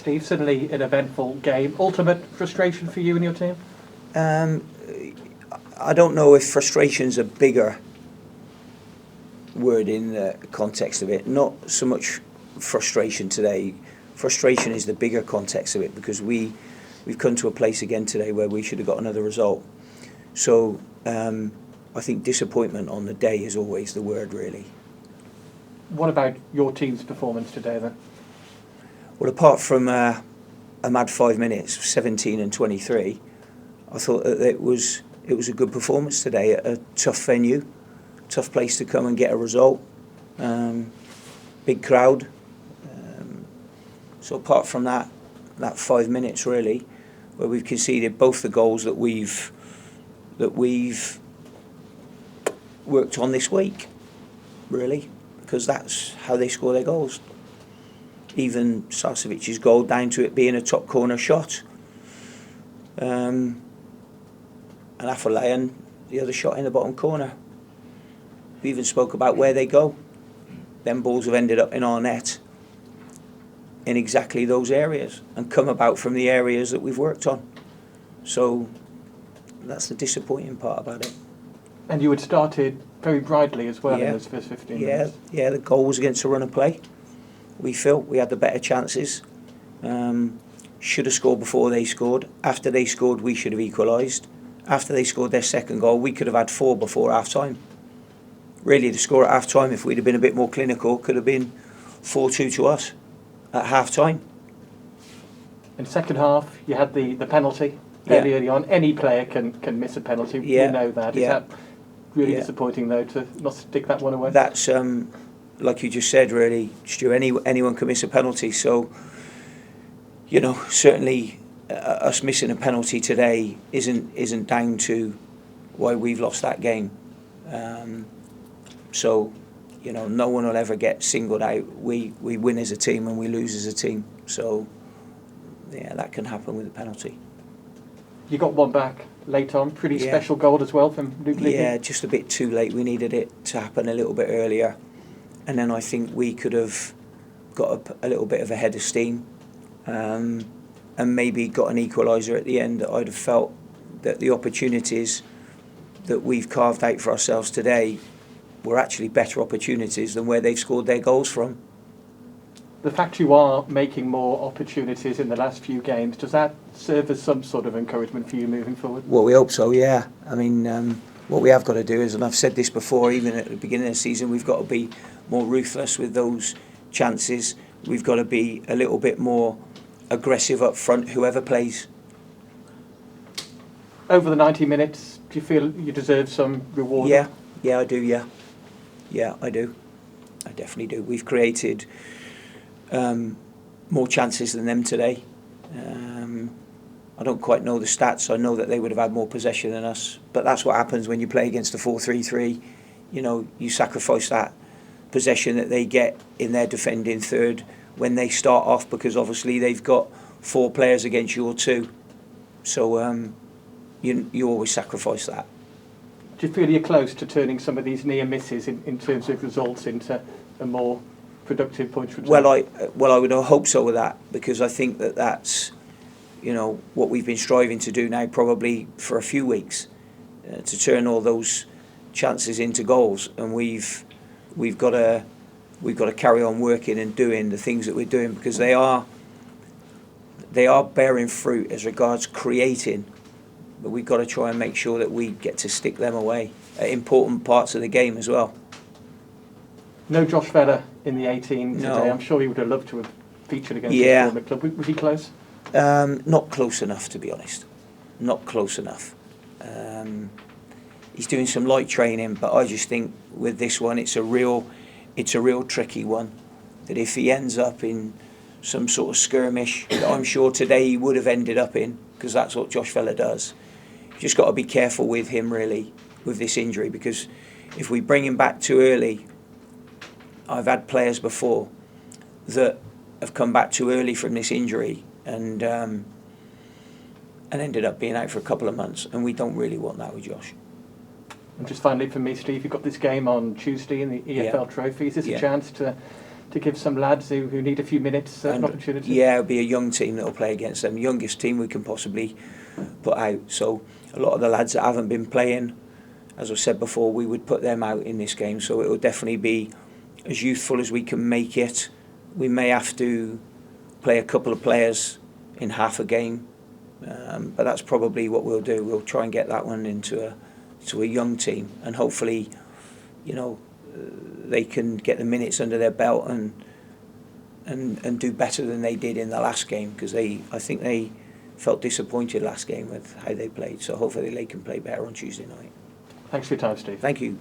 Steve. Suddenly an eventful game. Ultimate frustration for you and your team? I don't know if frustration's a bigger word in the context of it. Not so much frustration today. Frustration is the bigger context of it, because we've come to a place again today where we should have got another result. So I think disappointment on the day is always the word, really. What about your team's performance today then? Well, apart from a mad 5 minutes, 17 and 23, I thought that it was a good performance today at a tough venue, tough place to come and get a result, big crowd. So apart from that 5 minutes really, where we've conceded both the goals that we've worked on this week, really, because that's how they score their goals. Even Sarsevic's goal, down to it being a top corner shot. And Afolayan, the other shot in the bottom corner. We even spoke about where they go. Them balls have ended up in our net in exactly those areas and come about from the areas that we've worked on. So that's the disappointing part about it. And you had started very brightly as well in those first 15 minutes. Yeah, the goal was against a run of play. We felt we had the better chances. Should have scored before they scored. After they scored, we should have equalised. After they scored their second goal, we could have had 4 before half-time. Really, the score at half-time, if we'd have been a bit more clinical, could have been 4-2 to us at half-time. In the second half, you had the penalty fairly early on. Any player can miss a penalty. We know that. Is that really disappointing, though, to not stick that one away? That's, like you just said, really, Stu, anyone can miss a penalty. So, you know, certainly us missing a penalty today isn't down to why we've lost that game. So, you know, no one will ever get singled out. We win as a team and we lose as a team. So, yeah, that can happen with a penalty. You got one back late on. Pretty special goal as well from Luke Leahy. Yeah, just a bit too late. We needed it to happen a little bit earlier. And then I think we could have got a little bit of a head of steam and maybe got an equaliser at the end. I'd have felt that the opportunities that we've carved out for ourselves today were actually better opportunities than where they've scored their goals from. The fact you are making more opportunities in the last few games, does that serve as some sort of encouragement for you moving forward? Well, we hope so, yeah. I mean, what we have got to do is, and I've said this before, even at the beginning of the season, we've got to be more ruthless with those chances. We've got to be a little bit more aggressive up front, whoever plays. Over the 90 minutes, do you feel you deserve some reward? Yeah, I do, yeah. Yeah, I do. I definitely do. We've created more chances than them today. I don't quite know the stats. I know that they would have had more possession than us. But that's what happens when you play against a 4-3-3. You know, you sacrifice that possession that they get in their defending third when they start off, because obviously they've got 4 players against your 2. So you always sacrifice that. Do you feel you're close to turning some of these near misses in terms of results into a more productive points return? Well, I would hope so with that, because I think that's, you know, what we've been striving to do now probably for a few weeks, to turn all those chances into goals, and we've got to carry on working and doing the things that we're doing, because they are bearing fruit as regards creating. But we've got to try and make sure that we get to stick them away at important parts of the game as well. No Josh Vella in the 18 today. No. I'm sure he would have loved to have featured against his former club. Was he close? Not close enough, to be honest. Not close enough. He's doing some light training, but I just think with this one, it's a real tricky one. That if he ends up in some sort of skirmish that I'm sure today he would have ended up in, because that's what Josh Vella does. You've just got to be careful with him, really, with this injury, because if we bring him back too early, I've had players before that have come back too early from this injury and ended up being out for a couple of months, and we don't really want that with Josh. And just finally for me, Steve, you've got this game on Tuesday in the EFL Trophy. Is this a chance to to give some lads who need a few minutes an opportunity? Yeah, it'll be a young team that will play against them, youngest team we can possibly put out. So a lot of the lads that haven't been playing, as I said before, we would put them out in this game. So it will definitely be as youthful as we can make it. We may have to play a couple of players in half a game, but that's probably what we'll do. We'll try and get that one into a young team, and hopefully, they can get the minutes under their belt and do better than they did in the last game, because I think they felt disappointed last game with how they played. So hopefully they can play better on Tuesday night. Thanks for your time, Steve. Thank you.